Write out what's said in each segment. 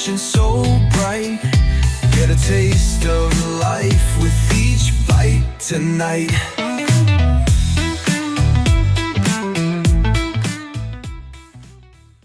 passion so bright. Get a taste of life with each bite tonight.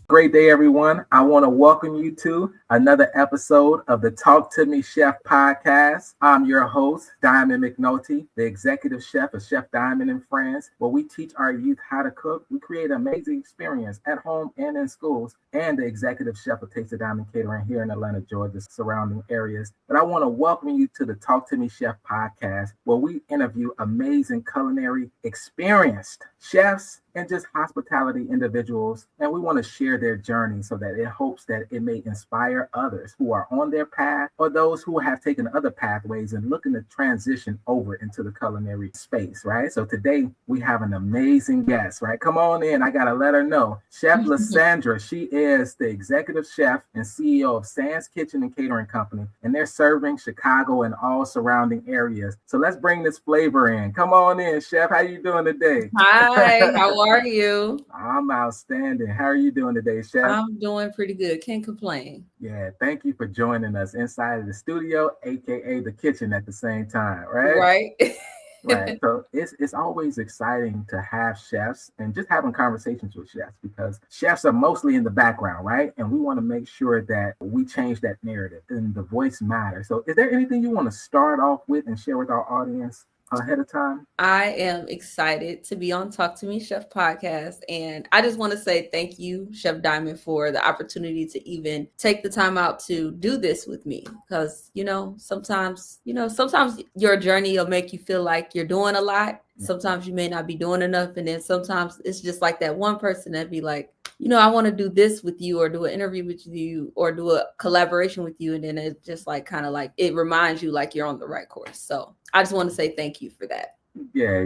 Great day, everyone. I want to welcome you to another episode of the Talk to Me Chef podcast. I'm your host, Diamond McNulty, the executive chef of Chef Diamond and Friends, where we teach our youth how to cook. We create an amazing experience at home and in schools, and the executive chef of Taste of Diamond Catering here in Atlanta, Georgia, surrounding areas. But I want to welcome you to the Talk to Me Chef podcast, where we interview amazing culinary experienced chefs and just hospitality individuals, and we want to share their journey so that it hopes that it may inspire others who are on their path or those who have taken other pathways and looking to transition over into the culinary space, right? So today we have an amazing guest, right? Come on in. I got to let her know. Chef LaSandra, she is the executive chef and CEO of Sam's Kitchen and Catering Company, and they're serving Chicago and all surrounding areas. So let's bring this flavor in. Come on in, Chef. How you doing today? Hi, how are you? I'm outstanding. How are you doing today, Chef? I'm doing pretty good. Can't complain. Yeah, thank you for joining us inside of the studio, aka the kitchen at the same time, right? Right. Right. So it's always exciting to have chefs and just having conversations with chefs, because chefs are mostly in the background, right? And we want to make sure that we change that narrative and the voice matters. So is there anything you want to start off with and share with our audience ahead of time? I am excited to be on Talk to Me Chef podcast. And I just want to say thank you, Chef Diamond, for the opportunity to even take the time out to do this with me. Because, sometimes your journey will make you feel like you're doing a lot. Sometimes you may not be doing enough. And then sometimes it's just like that one person that be like, I want to do this with you, or do an interview with you, or do a collaboration with you. And then it's just like, kind of like, it reminds you like you're on the right course. So I just want to say thank you for that. Yeah,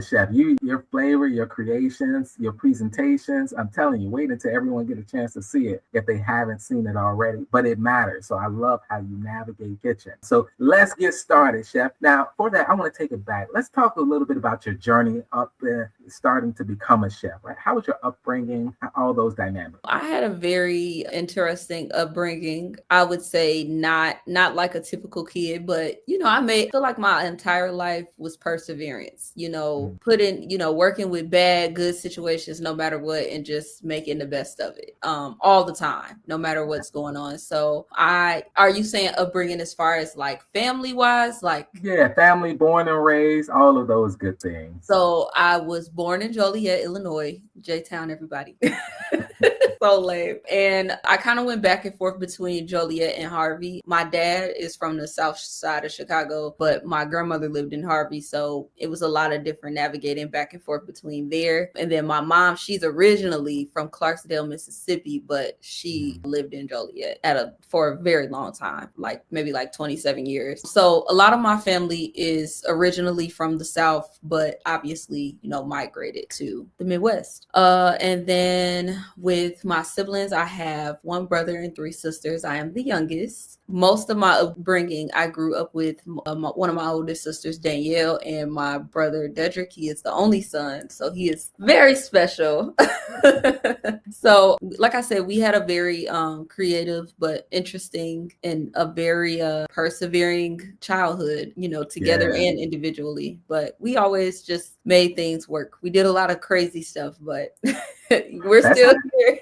Chef, your flavor, your creations, your presentations, I'm telling you, wait until everyone get a chance to see it if they haven't seen it already, but it matters. So I love how you navigate kitchen. So let's get started, Chef. Now, for that, I want to take it back. Let's talk a little bit about your journey up there, starting to become a chef, right? How was your upbringing, all those dynamics? I had a very interesting upbringing. I would say not like a typical kid, but, I feel like my entire life was perseverance, working with bad, good situations, no matter what, and just making the best of it all the time, no matter what's going on. So are you saying upbringing as far as like family wise? Like, yeah, family, born and raised, all of those good things. So I was born in Joliet, Illinois, J-Town, everybody. So lame. And I kind of went back and forth between Joliet and Harvey. My dad is from the south side of Chicago, but my grandmother lived in Harvey. So it was a lot of different navigating back and forth between there. And then my mom, she's originally from Clarksdale, Mississippi, but she lived in Joliet for a very long time, maybe 27 years. So a lot of my family is originally from the South, but obviously, migrated to the Midwest. And then with my siblings, I have one brother and three sisters. I am the youngest. Most of my upbringing, I grew up with one of my oldest sisters, Danielle, and my brother, Dedrick. He is the only son, so he is very special. So, like I said, we had a very creative but interesting and a very persevering childhood, together and individually. But we always just made things work. We did a lot of crazy stuff, but that's still here.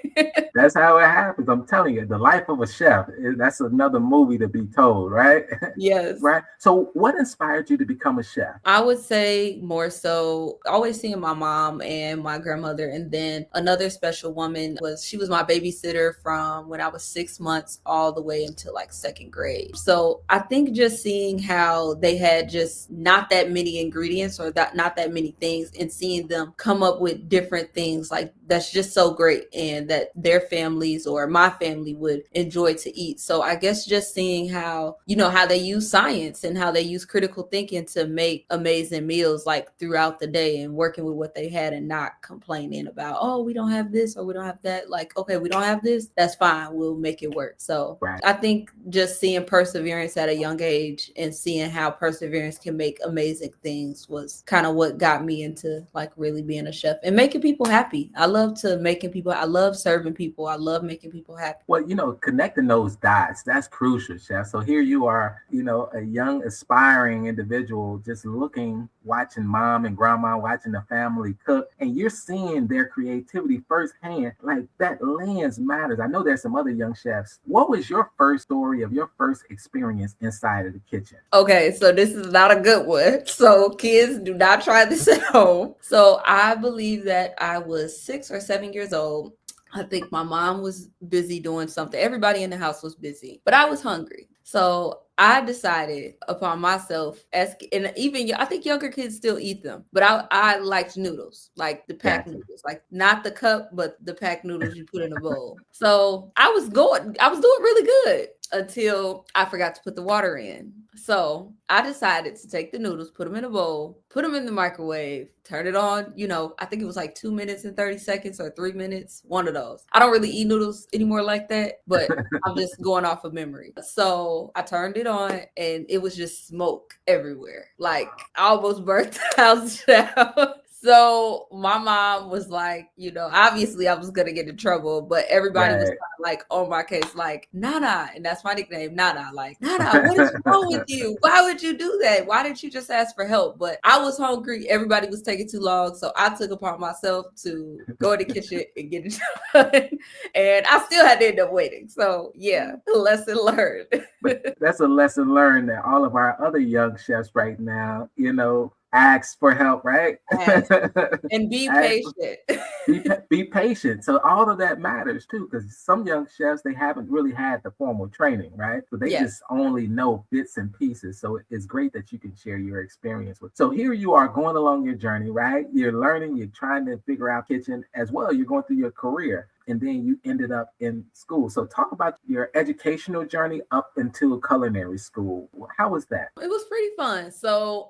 That's how it happens. I'm telling you, the life of a chef, that's another movie to be told, right? Yes. Right. So what inspired you to become a chef? I would say more so always seeing my mom and my grandmother. And then another special woman she was my babysitter from when I was 6 months all the way until second grade. So I think just seeing how they had just not that many ingredients or not that many things, and seeing them come up with different things that's just so great, and that their families or my family would enjoy to eat. So I guess just just seeing how, how they use science and how they use critical thinking to make amazing meals like throughout the day, and working with what they had and not complaining about, oh, we don't have this or we don't have that. Like, okay, we don't have this, that's fine, we'll make it work. So I think just seeing perseverance at a young age and seeing how perseverance can make amazing things was kind of what got me into like really being a chef and making people happy. I love serving people. I love making people happy. Well, connecting those dots, that's crucial, Chef. So here you are, a young aspiring individual just watching mom and grandma, watching the family cook, and you're seeing their creativity firsthand. Like, that lens matters. I know there's some other young chefs. What was your first story of your first experience inside of the kitchen? Okay, so this is not a good one. So kids, do not try this at home. So I believe that I was 6 or 7 years old. I think my mom was busy doing something. Everybody in the house was busy, but I was hungry. So I decided upon myself, and even I think younger kids still eat them, but I liked noodles, like the packed noodles, like not the cup, but the packed noodles you put in a bowl. So I was doing really good until I forgot to put the water in. So I decided to take the noodles, put them in a bowl, put them in the microwave, turn it on. I think it was like 2 minutes and 30 seconds or 3 minutes, one of those. I don't really eat noodles anymore like that, but I'm just going off of memory. So I turned it on and it was just smoke everywhere. Like, I almost burnt the house down. So my mom was like, obviously I was going to get in trouble, but everybody was kind of like on my case, like, Nana, and that's my nickname, Nana, like, Nana, what is wrong with you? Why would you do that? Why didn't you just ask for help? But I was hungry. Everybody was taking too long. So I took upon myself to go in the kitchen and get it done. And I still had to end up waiting. So yeah, lesson learned. But that's a lesson learned that all of our other young chefs right now, ask for help, right? And be patient. Be patient. So all of that matters too, because some young chefs, they haven't really had the formal training, right? So they just only know bits and pieces. So it's great that you can share your experience with. So here you are going along your journey, right? You're learning, you're trying to figure out kitchen as well. You're going through your career. And then you ended up in school. So talk about your educational journey up into culinary school. How was that? It was pretty fun. So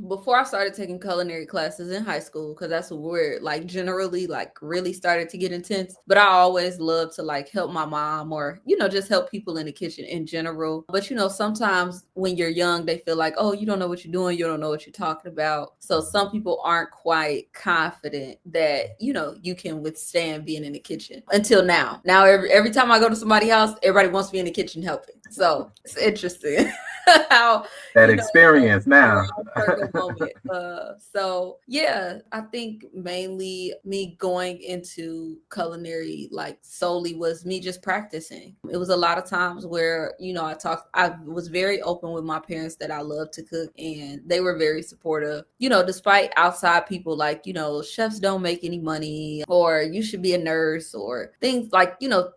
before I started taking culinary classes in high school, because that's where generally really started to get intense. But I always loved to help my mom or, just help people in the kitchen in general. But, sometimes when you're young, they feel like, oh, you don't know what you're doing. You don't know what you're talking about. So some people aren't quite confident that, you can withstand being in the kitchen until now. Now, every time I go to somebody's house, everybody wants to be in the kitchen helping. So it's interesting how that experience now. So yeah, I think mainly me going into culinary solely was me just practicing. It was a lot of times where I was very open with my parents that I love to cook, and they were very supportive. Despite outside people chefs don't make any money, or you should be a nurse, or things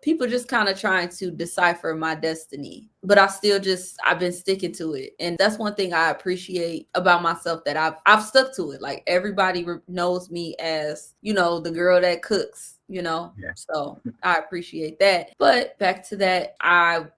people just kind of trying to decipher my destiny. But I've been sticking to it. And that's one thing I appreciate about myself, that I've stuck to it. Like, everybody knows me as, the girl that cooks. So I appreciate that. But back to that,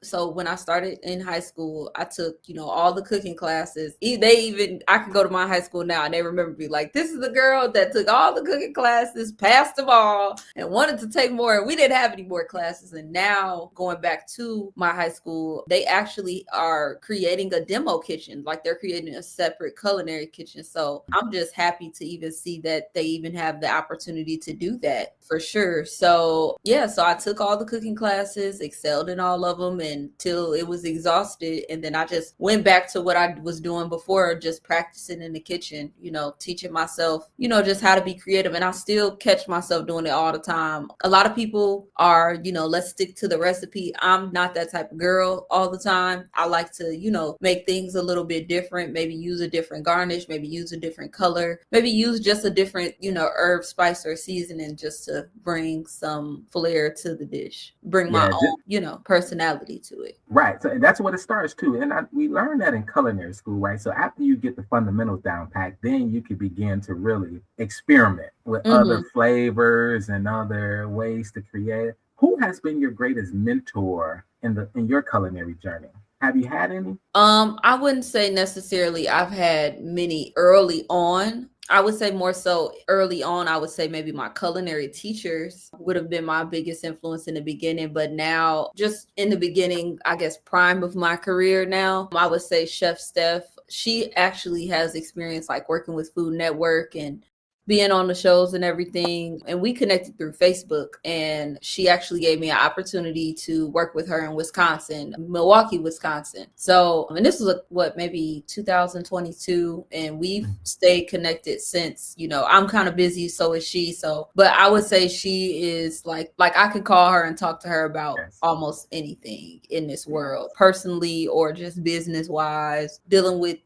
so when I started in high school, I took, all the cooking classes. I could go to my high school now and they remember me like, this is the girl that took all the cooking classes, passed them all, and wanted to take more. And we didn't have any more classes. And now going back to my high school, they actually are creating a demo kitchen. Like, they're creating a separate culinary kitchen. So I'm just happy to even see that they even have the opportunity to do that, for sure. So yeah, so I took all the cooking classes, excelled in all of them until it was exhausted. And then I just went back to what I was doing before, just practicing in the kitchen, teaching myself, just how to be creative. And I still catch myself doing it all the time. A lot of people are, let's stick to the recipe. I'm not that type of girl all the time. I like to, make things a little bit different, maybe use a different garnish, maybe use a different color, maybe use just a different, herb, spice, or seasoning, just to bring some flair to the dish, bring my own, personality to it. Right. So that's what it starts too. And we learned that in culinary school, right? So after you get the fundamentals down packed, then you can begin to really experiment with other flavors and other ways to create. Who has been your greatest mentor in your culinary journey? Have you had any? I wouldn't say necessarily I've had many early on. I would say more so early on, I would say maybe my culinary teachers would have been my biggest influence in the beginning. But now, just in the beginning, I guess prime of my career now, I would say Chef Steph. She actually has experience like working with Food Network and being on the shows and everything. And we connected through Facebook. And she actually gave me an opportunity to work with her in Wisconsin, Milwaukee, Wisconsin. So, and this was maybe 2022. And we've stayed connected since. I'm kind of busy, so is she. So, but I would say she is like I could call her and talk to her about almost anything in this world, personally or just business wise, dealing with,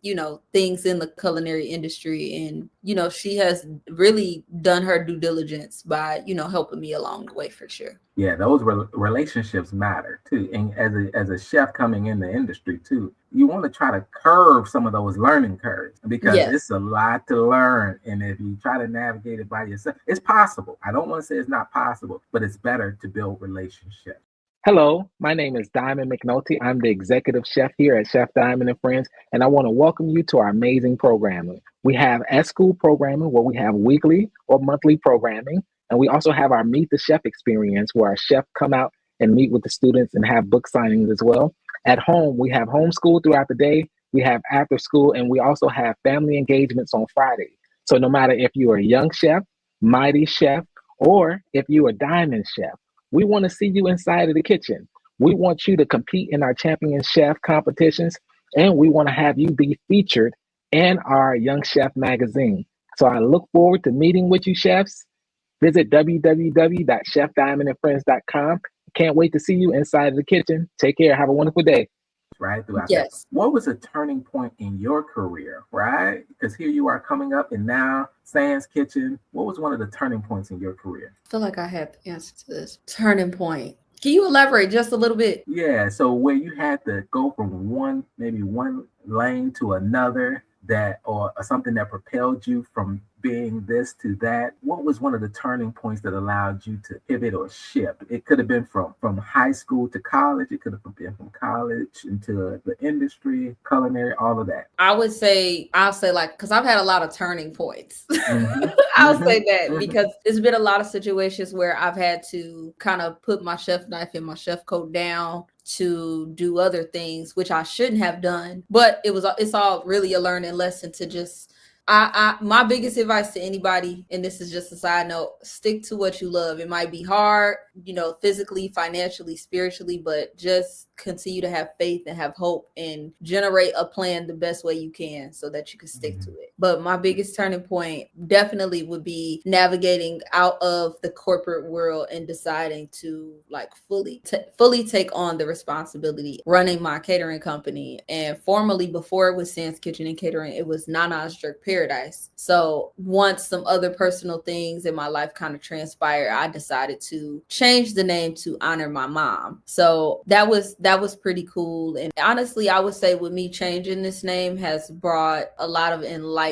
things in the culinary industry. And, she has really done her due diligence by, helping me along the way for sure. Yeah, those relationships matter too. And as a chef coming in the industry too, you want to try to curve some of those learning curves because it's a lot to learn. And if you try to navigate it by yourself, it's possible. I don't want to say it's not possible, but it's better to build relationships. Hello, my name is Diamond McNulty. I'm the executive chef here at Chef Diamond and Friends, and I want to welcome you to our amazing programming. We have at-school programming where we have weekly or monthly programming, and we also have our Meet the Chef experience where our chef come out and meet with the students and have book signings as well. At home, we have homeschool throughout the day, we have after school, and we also have family engagements on Friday. So no matter if you're a young chef, mighty chef, or if you're a diamond chef, we want to see you inside of the kitchen. We want you to compete in our champion chef competitions, and we want to have you be featured in our Young Chef magazine. So I look forward to meeting with you, chefs. Visit www.chefdiamondandfriends.com. Can't wait to see you inside of the kitchen. Take care. Have a wonderful day. Right throughout that. What was a turning point in your career, right? Because here you are coming up and now Sam's Kitchen. What was one of the turning points in your career? I feel like I have the answer to this. Turning point. Can you elaborate just a little bit? Yeah, so where you had to go from one lane to another, or something that propelled you from being this to that. What was one of the turning points that allowed you to pivot or shift? It could have been from high school to college. It could have been from college into the industry, culinary, all of that. I'll say like, because I've had a lot of turning points. I'll say that because there's been a lot of situations where I've had to kind of put my chef knife and my chef coat down to do other things, which I shouldn't have done. But it's all really a learning lesson to just, my biggest advice to anybody, and this is just a side note, stick to what you love. It might be hard, physically, financially, spiritually, but just continue to have faith and have hope and generate a plan the best way you can so that you can stick to it. But my biggest turning point definitely would be navigating out of the corporate world and deciding to like fully take on the responsibility running my catering company. And formerly, before it was Sam's Kitchen and Catering, it was Nana's Jerk Paradise. So once some other personal things in my life kind of transpired, I decided to change the name to honor my mom. So that was pretty cool. And honestly, I would say with me changing this name has brought a lot of enlightenment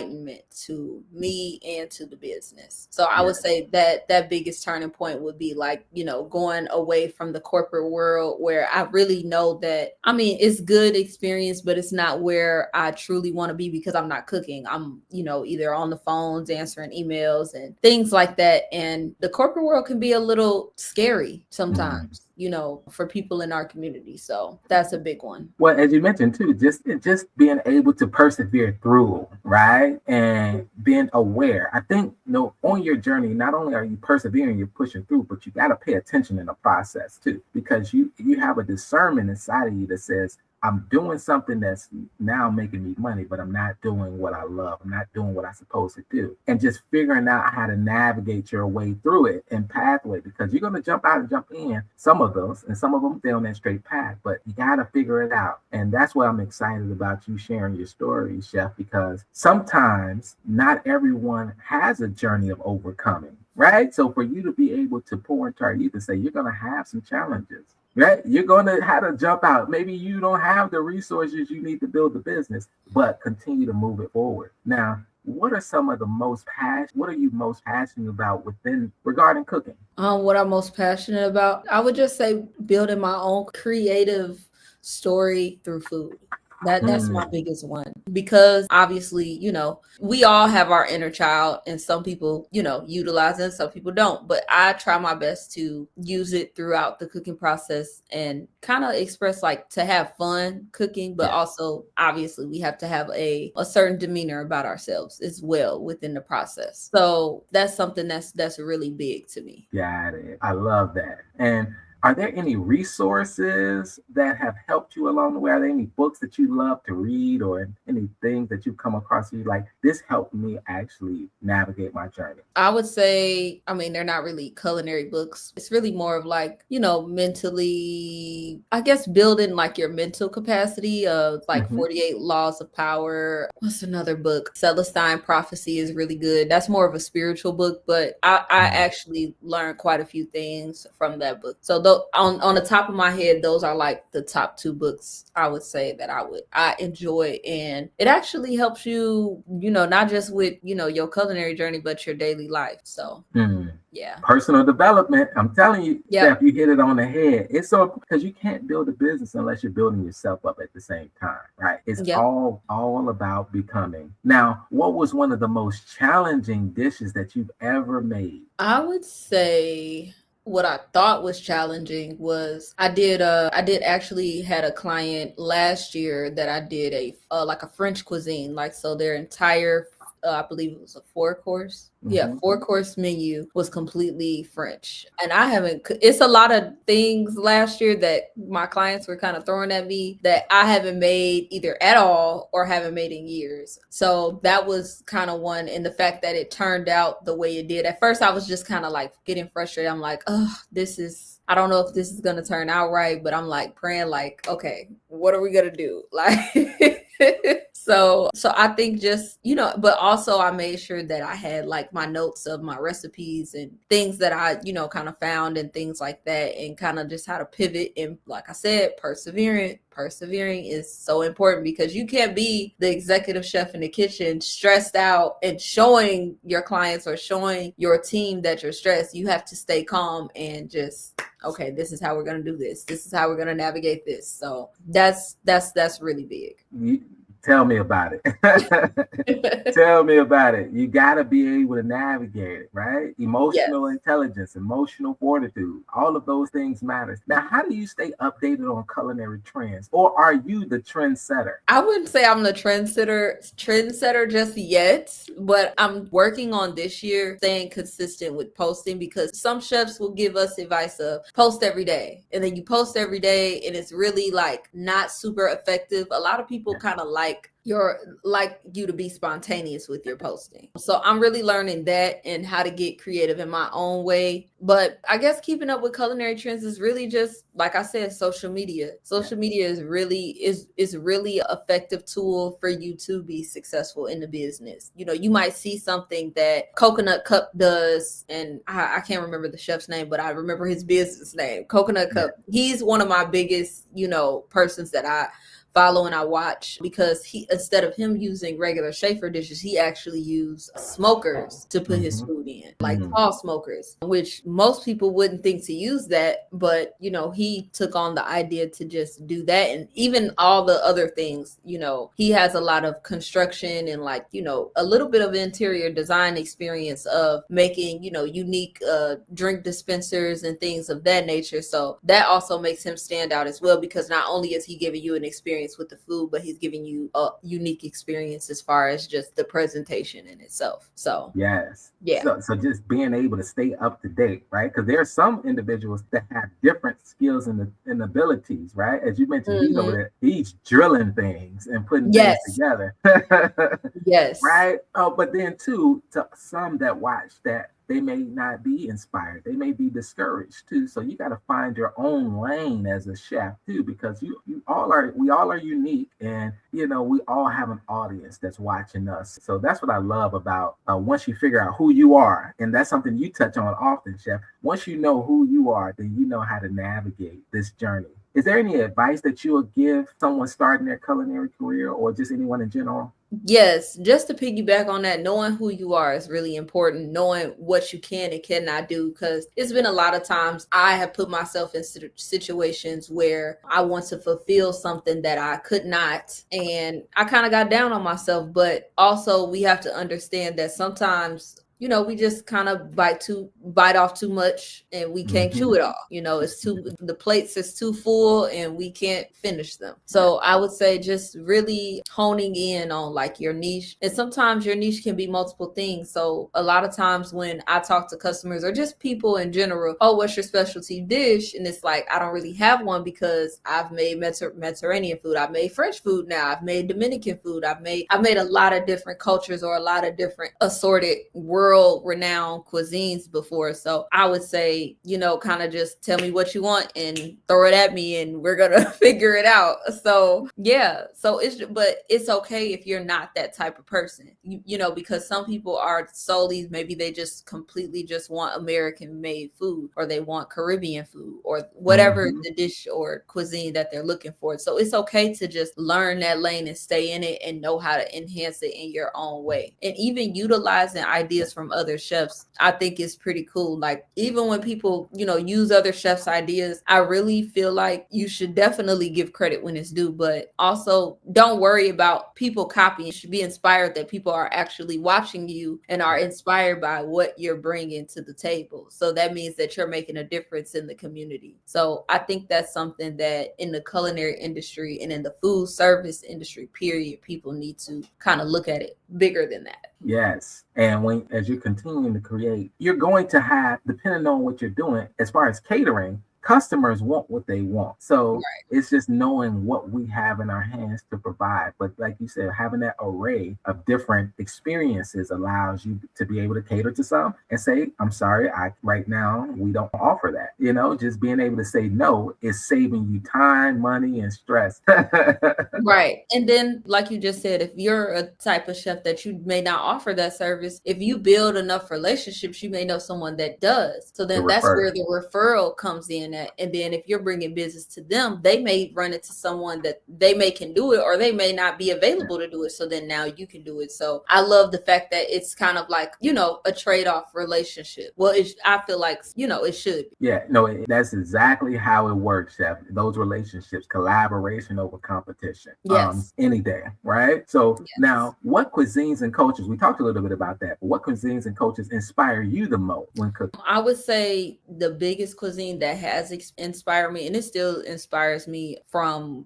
to me and to the business. So I would say that biggest turning point would be like, going away from the corporate world where I really know that, it's good experience, but it's not where I truly want to be because I'm not cooking. I'm, either on the phones, answering emails and things like that. And the corporate world can be a little scary sometimes. For people in our community. So that's a big one. Well, as you mentioned too, just being able to persevere through, right? And being aware. I think, on your journey, not only are you persevering, you're pushing through, but you got to pay attention in the process too, because you have a discernment inside of you that says, I'm doing something that's now making me money, but I'm not doing what I love. I'm not doing what I'm supposed to do. And just figuring out how to navigate your way through it and pathway, because you're going to jump out and jump in some of those, and some of them stay on that straight path, but you got to figure it out. And that's why I'm excited about you sharing your story, Chef, because sometimes not everyone has a journey of overcoming, right? So for you to be able to pour into our youth and say, you're going to have some challenges. Right? You're going to have to jump out. Maybe you don't have the resources you need to build the business, but continue to move it forward. Now, what are some of the what are you most passionate about within regarding cooking? What I'm most passionate about, I would just say building my own creative story through food. That's my Mm, biggest one, because obviously, we all have our inner child, and some people, utilize it, some people don't. But I try my best to use it throughout the cooking process and kind of express, like, to have fun cooking, but yes, also obviously we have to have a certain demeanor about ourselves as well within the process. So that's something that's really big to me. got it. I love that. And are there any resources that have helped you along the way? Are there any books that you love to read or any things that you've come across you like this helped me actually navigate my journey? I would say, I mean, they're not really culinary books. It's really more of like, mentally, I guess, building like your mental capacity of like Hmm. 48 Laws of Power. What's another book? Celestine Prophecy is really good. That's more of a spiritual book, but I actually learned quite a few things from that book. So though on the top of my head, those are like the top two books I would say that I enjoy. And it actually helps you, not just with, your culinary journey, but your daily life. So Mm. yeah. Personal development. I'm telling you, Steph, Yep. you hit it on the head. It's so because you can't build a business unless you're building yourself up at the same time, right? It's Yep. all about becoming. Now, what was one of the most challenging dishes that you've ever made? I would say what I thought was challenging was I did actually had a client last year that I did a like a French cuisine, like, so their entire I believe it was a four course. Yeah, Hmm. four-course menu was completely French. And I haven't it's a lot of things last year that my clients were kind of throwing at me that I haven't made either at all or haven't made in years. So that was kind of one, and the fact that it turned out the way it did. At first I was just kind of like getting frustrated. I'm like, "Oh, I don't know if this is going to turn out right," but I'm like praying like, "Okay, what are we going to do?" Like so I think just, but also I made sure that I had like my notes of my recipes and things that I, kind of found and things like that, and kind of just how to pivot. And like I said, persevering is so important, because you can't be the executive chef in the kitchen stressed out and showing your clients or showing your team that you're stressed. You have to stay calm and just, okay, this is how we're going to do this. This is how we're going to navigate this. So that's really big. You, tell me about it. Tell me about it. You got to be able to navigate it, right? Yes. Emotional intelligence, emotional fortitude, all of those things matter. Now, how do you stay updated on culinary trends, or are you the trendsetter? I wouldn't say I'm the trendsetter just yet, but I'm working on this year staying consistent with posting, because some chefs will give us advice of post every day, and then you post every day and it's really like not super effective. A lot of people kind of like you to be spontaneous with your posting. So I'm really learning that and how to get creative in my own way. But I guess keeping up with culinary trends is really just, like I said, social media. Social media is really an effective tool for you to be successful in the business. You might see something that Coconut Cup does, and I can't remember the chef's name, but I remember his business name, Coconut Yeah. Cup. He's one of my biggest, persons that I follow and I watch, because he, instead of him using regular Schaefer dishes, he actually used smokers to put his Hmm. food in, like tall smokers, which most people wouldn't think to use that. But, he took on the idea to just do that. And even all the other things, he has a lot of construction and, like, a little bit of interior design experience of making, unique drink dispensers and things of that nature. So that also makes him stand out as well, because not only is he giving you an experience with the food, but he's giving you a unique experience as far as just the presentation in itself. So Yes. yeah. So just being able to stay up to date, right? Because there are some individuals that have different skills and abilities, right? As you mentioned, he's over Hmm. there, he's drilling things and putting things Yes. together. Yes. Right? Oh, but then too, to some that watch that they may not be inspired. They may be discouraged too. So you got to find your own lane as a chef too, because we all are unique, and we all have an audience that's watching us. So that's what I love about once you figure out who you are, and that's something you touch on often, chef. Once you know who you are, then you know how to navigate this journey. Is there any advice that you would give someone starting their culinary career or just anyone in general? Yes, just to piggyback on that, knowing who you are is really important. Knowing what you can and cannot do, because it's been a lot of times I have put myself in situations where I want to fulfill something that I could not, and I kind of got down on myself. But also, we have to understand that sometimes we just kind of bite off too much and we can't chew it all. It's the plates is too full and we can't finish them. So I would say just really honing in on like your niche. And sometimes your niche can be multiple things. So a lot of times when I talk to customers or just people in general, oh, what's your specialty dish? And it's like, I don't really have one because I've made Mediterranean food. I've made French food now. I've made Dominican food. I've made a lot of different cultures or a lot of different assorted world-renowned cuisines before. So I would say, kind of just tell me what you want and throw it at me and we're going to figure it out. So yeah. So it's okay if you're not that type of person, because some people are solely, maybe they just completely just want American made food or they want Caribbean food or whatever the dish or cuisine that they're looking for. So it's okay to just learn that lane and stay in it and know how to enhance it in your own way. And even utilizing ideas from other chefs, I think is pretty cool. Like even when people, use other chefs' ideas, I really feel like you should definitely give credit when it's due, but also don't worry about people copying. You should be inspired that people are actually watching you and are inspired by what you're bringing to the table. So that means that you're making a difference in the community. So I think that's something that in the culinary industry and in the food service industry, period, people need to kind of look at it bigger than that. Yes. And as you're continuing to create, you're going to have, depending on what you're doing, as far as catering, customers want what they want. So Right. it's just knowing what we have in our hands to provide. But like you said, having that array of different experiences allows you to be able to cater to some and say, I'm sorry, right now we don't offer that. Just being able to say no is saving you time, money, and stress. Right. And then, like you just said, if you're a type of chef that you may not offer that service, if you build enough relationships, you may know someone that does. So then that's where the referral comes in at. And then if you're bringing business to them, they may run into someone that they may can do it or they may not be available to do it. So then now you can do it. So I love the fact that it's kind of like, a trade-off relationship. Well, I feel like, it should be. Yeah, no, that's exactly how it works, Chef. Those relationships, collaboration over competition. Yes. Any day, right? So Yes. now, what cuisines and cultures, we talked a little bit about that, but what cuisines and cultures inspire you the most when cooking? I would say the biggest cuisine that has inspired me, and it still inspires me from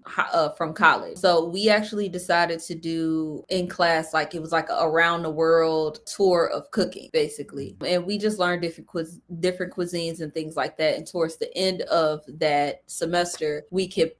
college. So we actually decided to do in class, like it was like a around the world tour of cooking, basically, and we just learned different cuisines and things like that. And towards the end of that semester,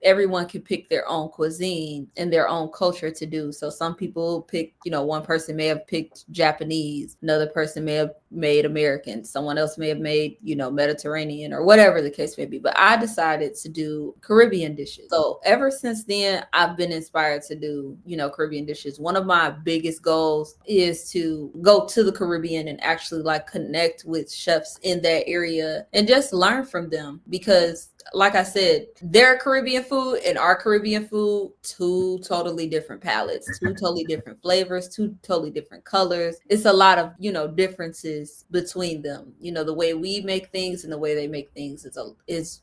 everyone could pick their own cuisine and their own culture to do. So some people pick, one person may have picked Japanese, another person may have made American, someone else may have made, Mediterranean or whatever the case may be. But I decided to do Caribbean dishes. So ever since then, I've been inspired to do, Caribbean dishes. One of my biggest goals is to go to the Caribbean and actually like connect with chefs in that area and just learn from them, because like I said, their Caribbean food and our Caribbean food, two totally different palettes, two totally different flavors, two totally different colors. It's a lot of, differences between them. The way we make things and the way they make things is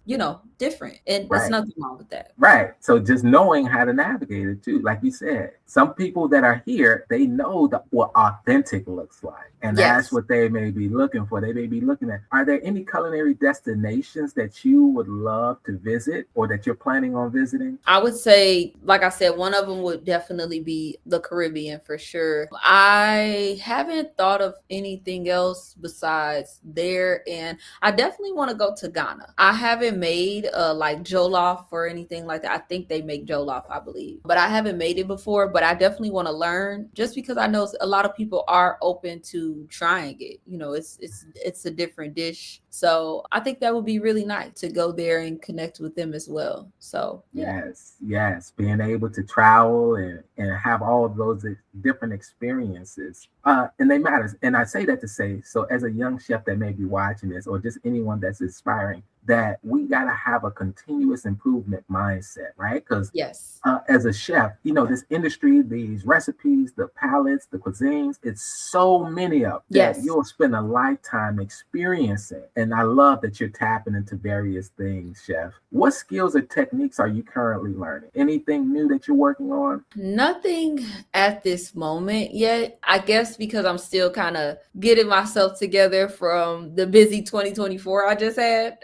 different. And there's Right. nothing wrong with that. Right. So just knowing how to navigate it too. Like you said, some people that are here, they know what authentic looks like. And that's Yes. what they may be looking for. They may be looking at, are there any culinary destinations that you would love to visit or that you're planning on visiting? I would say, like I said, one of them would definitely be the Caribbean for sure. I haven't thought of anything else besides there, and I definitely want to go to Ghana. I haven't made like jollof or anything like that. I think they make jollof, I believe, but I haven't made it before. But I definitely want to learn, just because I know a lot of people are open to trying it. It's a different dish, so I think that would be really nice to go there and connect with them as well. So yeah. Yes. Being able to travel and have all of those different experiences. And they matters. And I say that to say, so as a young chef that may be watching this, or just anyone that's aspiring, that we got to have a continuous improvement mindset, right? Because Yes. as a chef, this industry, these recipes, the palettes, the cuisines, it's so many of that Yes. you'll spend a lifetime experiencing. And I love that you're tapping into various things, chef. What skills or techniques are you currently learning? Anything new that you're working on? Nothing at this moment yet. I guess because I'm still kind of getting myself together from the busy 2024 I just had.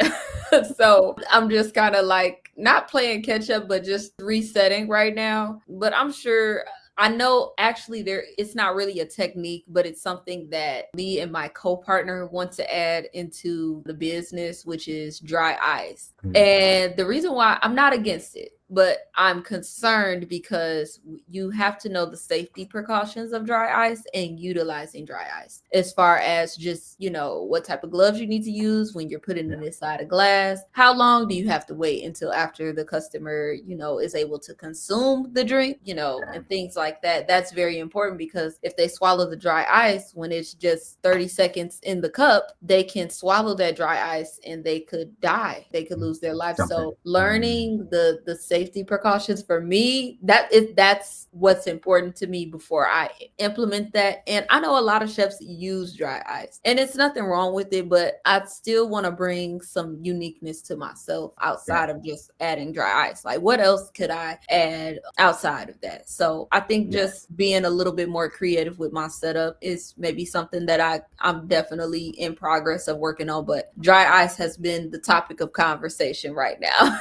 So I'm just kind of like not playing catch up, but just resetting right now. But I'm sure I know actually it's not really a technique, but it's something that me and my co-partner want to add into the business, which is dry ice. And the reason why I'm not against it, but I'm concerned because you have to know the safety precautions of dry ice and utilizing dry ice, as far as just, what type of gloves you need to use when you're putting it inside a glass. How long do you have to wait until after the customer, is able to consume the drink, and things like that. That's very important because if they swallow the dry ice when it's just 30 seconds in the cup, they can swallow that dry ice and they could die. They could lose their life. So learning the safety precautions for me, that's what's important to me before I implement that. And I know a lot of chefs use dry ice and it's nothing wrong with it, but I still want to bring some uniqueness to myself outside of just adding dry ice. Like what else could I add outside of that? So I think just being a little bit more creative with my setup is maybe something that I'm definitely in progress of working on, but dry ice has been the topic of conversation right now.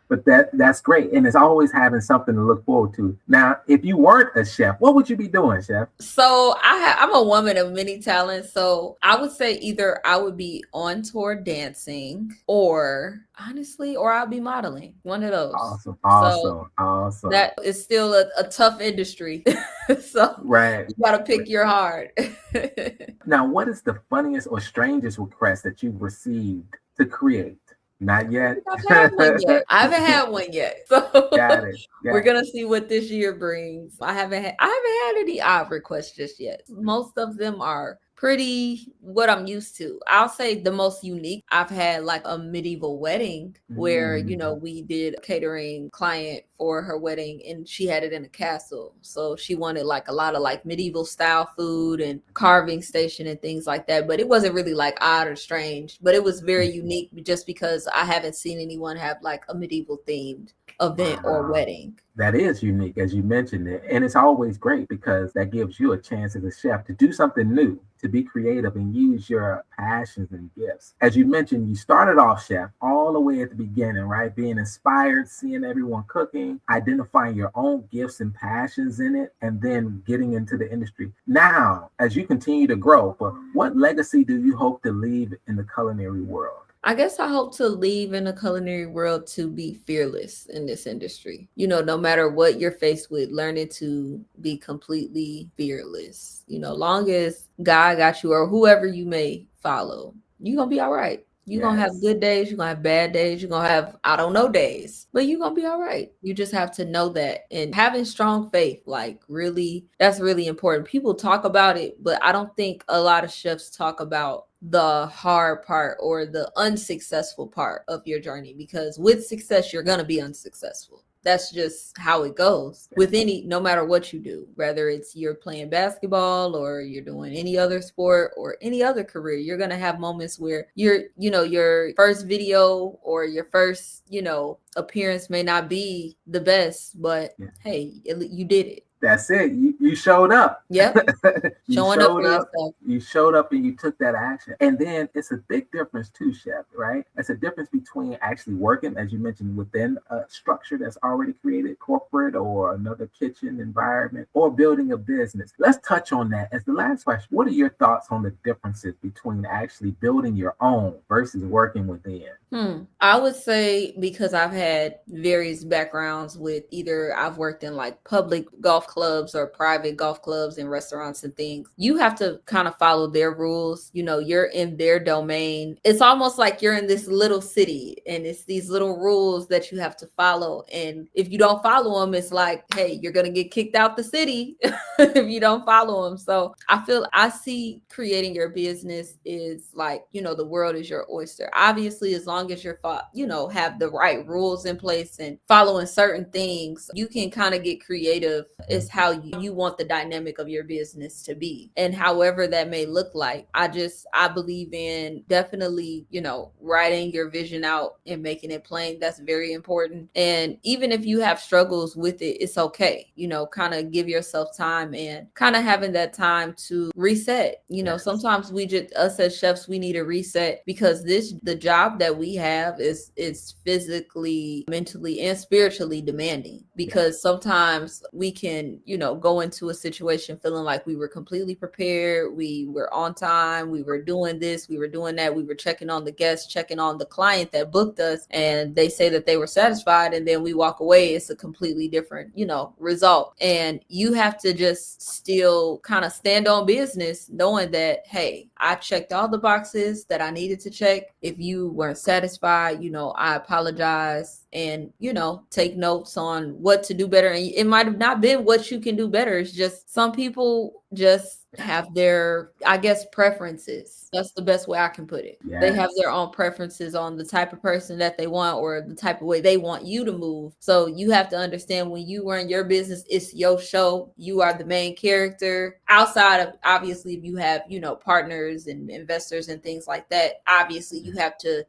But that's great, and it's always having something to look forward to. Now, if you weren't a chef, what would you be doing, chef? So I'm a woman of many talents. So I would say either I would be on tour dancing, or honestly, or I'll be modeling. One of those. So Awesome. that is still a tough industry. So Right. you gotta pick your heart. Now, what is the funniest or strangest request that you've received to create? Not yet. I haven't had one yet. So Got it. we're gonna see what this year brings. I haven't had any odd requests just yet. Most of them are pretty what I'm used to. I'll say the most unique, I've had like a medieval wedding where, we did a catering client for her wedding and she had it in a castle. So she wanted like a lot of like medieval style food and carving station and things like that. But it wasn't really like odd or strange, but it was very unique just because I haven't seen anyone have like a medieval themed event or wedding. That is unique, as you mentioned it. And it's always great because that gives you a chance as a chef to do something new, to be creative and use your passions and gifts. As you mentioned, you started off chef all the way at the beginning, right? Being inspired, seeing everyone cooking, identifying your own gifts and passions in it, and then getting into the industry. Now, as you continue to grow, but what legacy do you hope to leave in the culinary world? I guess I hope to leave in the culinary world to be fearless in this industry. No matter what you're faced with, learning to be completely fearless. Long as God got you or whoever you may follow, you're going to be all right. You're going to have good days. You're going to have bad days. You're going to have, I don't know, days, but you're going to be all right. You just have to know that. And having strong faith, like really, that's really important. People talk about it, but I don't think a lot of chefs talk about the hard part or the unsuccessful part of your journey, because with success, you're going to be unsuccessful. That's just how it goes with no matter what you do, whether it's you're playing basketball or you're doing any other sport or any other career, you're going to have moments where your first video or your first, appearance may not be the best, but hey, you did it. That's it. You showed up. Yep. Showing up for yourself. You showed up and you took that action. And then it's a big difference too, chef, right? It's a difference between actually working, as you mentioned, within a structure that's already created, corporate or another kitchen environment, or building a business. Let's touch on that as the last question. What are your thoughts on the differences between actually building your own versus working within? I would say, because I've had various backgrounds with either I've worked in like public golf clubs or private golf clubs and restaurants and things, you have to kind of follow their rules. You're in their domain. It's almost like you're in this little city and it's these little rules that you have to follow. And if you don't follow them, it's like, hey, you're going to get kicked out the city if you don't follow them. So I see creating your business is like, the world is your oyster. Obviously, as long as you're, have the right rules in place and following certain things, you can kind of get creative is how you want the dynamic of your business to be. And however that may look like, I believe in definitely, writing your vision out and making it plain. That's very important. And even if you have struggles with it, it's okay. Kind of give yourself time and kind of having that time to reset. Yes. Sometimes us as chefs, we need a reset because the job that we have is physically, mentally, and spiritually demanding, because sometimes we can, go into a situation feeling like we were completely prepared. We were on time. We were doing this. We were doing that. We were checking on the guests, checking on the client that booked us, and they say that they were satisfied. And then we walk away. It's a completely different, result. And you have to just still kind of stand on business, knowing that, hey, I checked all the boxes that I needed to check. If you weren't satisfied, I apologize, and, take notes on what to do better. And it might have not been what you can do better. It's just some people just have their, I guess, preferences. That's the best way I can put it. Yes. They have their own preferences on the type of person that they want or the type of way they want you to move. So you have to understand, when you run your business, it's your show. You are the main character. Outside of, obviously, if you have, partners and investors and things like that, obviously you have to,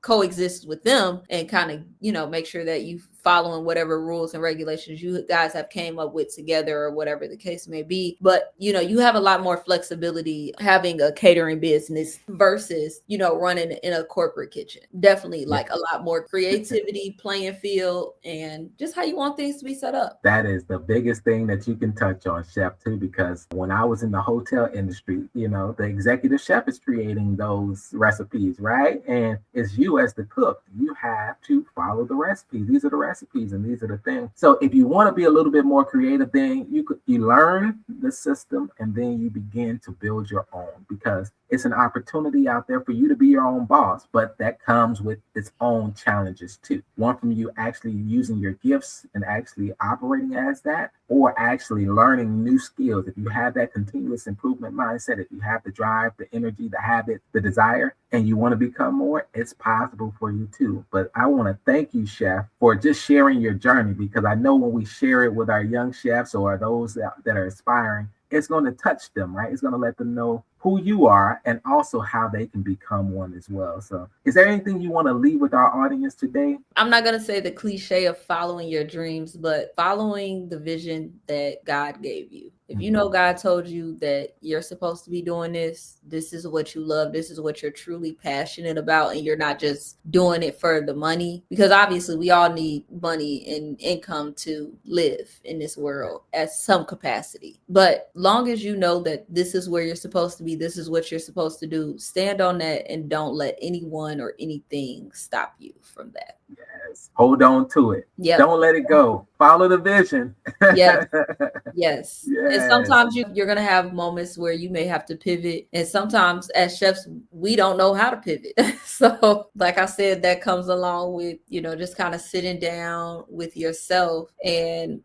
coexist with them and kind of, make sure that you following whatever rules and regulations you guys have came up with together, or whatever the case may be. But, you have a lot more flexibility having a catering business versus, running in a corporate kitchen. Definitely like a lot more creativity, playing field, and just how you want things to be set up. That is the biggest thing that you can touch on, chef, too, because when I was in the hotel industry, the executive chef is creating those recipes, right? And it's you as the cook. You have to follow the recipe. These are the recipes and these are the things. So if you want to be a little bit more creative, then you learn the system and then you begin to build your own, because it's an opportunity out there for you to be your own boss, but that comes with its own challenges too. One from you actually using your gifts and actually operating as that, or actually learning new skills. If you have that continuous improvement mindset, if you have the drive, the energy, the habit, the desire, and you want to become more, it's possible for you too. But I want to thank you, Chef, for just sharing your journey, because I know when we share it with our young chefs or those that are aspiring, it's going to touch them, right? It's going to let them know who you are and also how they can become one as well. So is there anything you want to leave with our audience today? I'm not going to say the cliche of following your dreams, but following the vision that God gave you. If you know God told you that you're supposed to be doing this, this is what you love, this is what you're truly passionate about, and you're not just doing it for the money, because obviously we all need money and income to live in this world at some capacity. But long as you know that this is where you're supposed to be, this is what you're supposed to do, stand on that and don't let anyone or anything stop you from that. Yes. Hold on to it. Yep. Don't let it go. Follow the vision. Yes. Yes. Yes. And sometimes you're going to have moments where you may have to pivot. And sometimes as chefs, we don't know how to pivot. So like I said, that comes along with, just kind of sitting down with yourself and,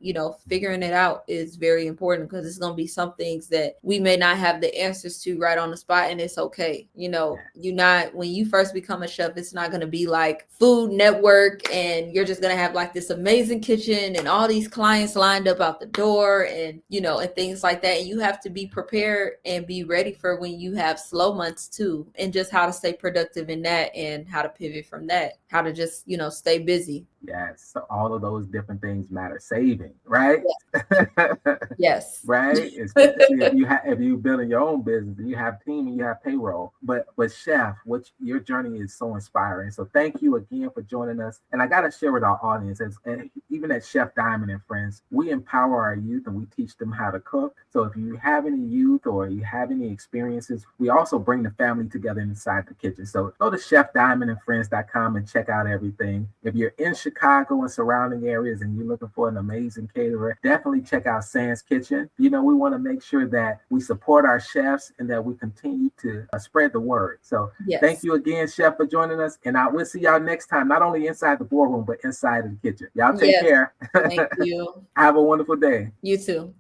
figuring it out is very important, because it's going to be some things that we may not have the answers to right on the spot. And it's okay. When you first become a chef, it's not going to be like Food Network and you're just going to have like this amazing kitchen and all these clients lined up out the door and, and things like that. And you have to be prepared and be ready for when you have slow months too, and just how to stay productive in that and how to pivot from that, how to just, stay busy. Yes. So all of those different things matter. Saving, right? Yeah. Yes. Right? Especially if you building your own business, you have team and you have payroll. But chef, what your journey is so inspiring. So thank you again for joining us. And I gotta share with our audience, and even at Chef Diamond and Friends, we empower our youth and we teach them how to cook. So if you have any youth or you have any experiences, we also bring the family together inside the kitchen. So go to chefdiamondandfriends.com and check out everything. If you're in Chicago and surrounding areas and you're looking for an amazing caterer, definitely check out Sam's Kitchen. We want to make sure that we support our chefs and that we continue to spread the word. So thank you again, Chef, for joining us. And I will see y'all next time, not only inside the boardroom, but inside of the kitchen. Y'all take care. Thank you. Have a wonderful day. You too.